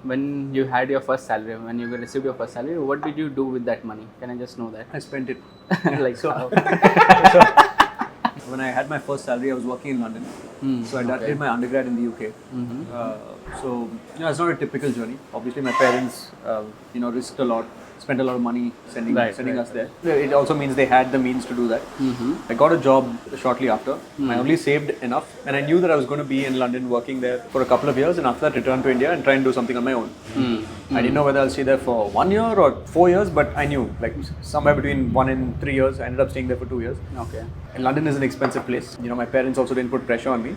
when you had your first salary, when you received your first salary, what did you do with that money? Can I just know that? I spent it. Like So, how? when I had my first salary, I was working in London. So I did my undergrad in the UK. So it's not a typical journey. Obviously, my parents, risked a lot, spent a lot of money sending us there. It also means they had the means to do that. I got a job shortly after. I only saved enough, and I knew that I was going to be in London working there for a couple of years, and after that, return to India and try and do something on my own. I didn't know whether I'll stay there for 1 year or 4 years, but I knew like somewhere between 1 and 3 years. I ended up staying there for 2 years. Okay. And London is an expensive place. My parents also didn't put pressure on me.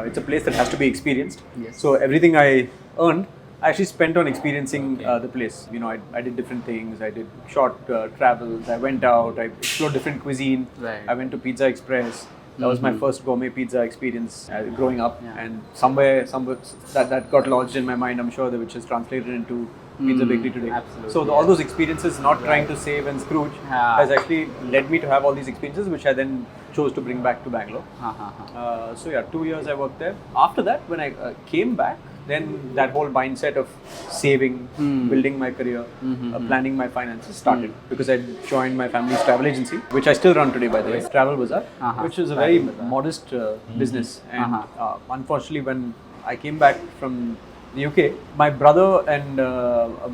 It's a place that has to be experienced. Yes. So everything I earned, I actually spent on experiencing the place. I did different things. I did short travels. I went out. I explored different cuisine. Right. I went to Pizza Express. That was my first gourmet pizza experience growing up. Yeah. And somewhere that got lodged in my mind, I'm sure, which is translated into Pizza Bakery today. Absolutely, So all those experiences, not trying to save and scrooge, has actually led me to have all these experiences, which I then chose to bring back to Bangalore. 2 years I worked there. After that, when I came back, then that whole mindset of saving, building my career, planning my finances started. Because I joined my family's travel agency, which I still run today, by the way, Travel Bazaar, which is a very modest business. And unfortunately, when I came back from the UK, my brother and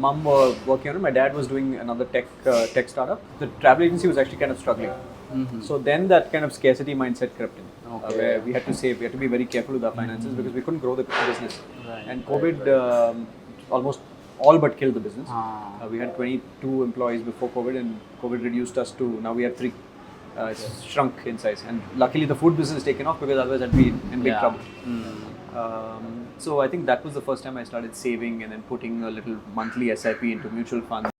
mum were working on it. My dad was doing another tech startup. The travel agency was actually kind of struggling. So then that kind of scarcity mindset crept in, where we had to save, we had to be very careful with our finances because we couldn't grow the business. Right. And COVID almost all but killed the business. We had 22 employees before COVID, and COVID reduced us to, now we have 3. It's shrunk in size, and luckily the food business is taken off, because otherwise I'd be in big trouble. So I think that was the first time I started saving and then putting a little monthly SIP into mutual funds.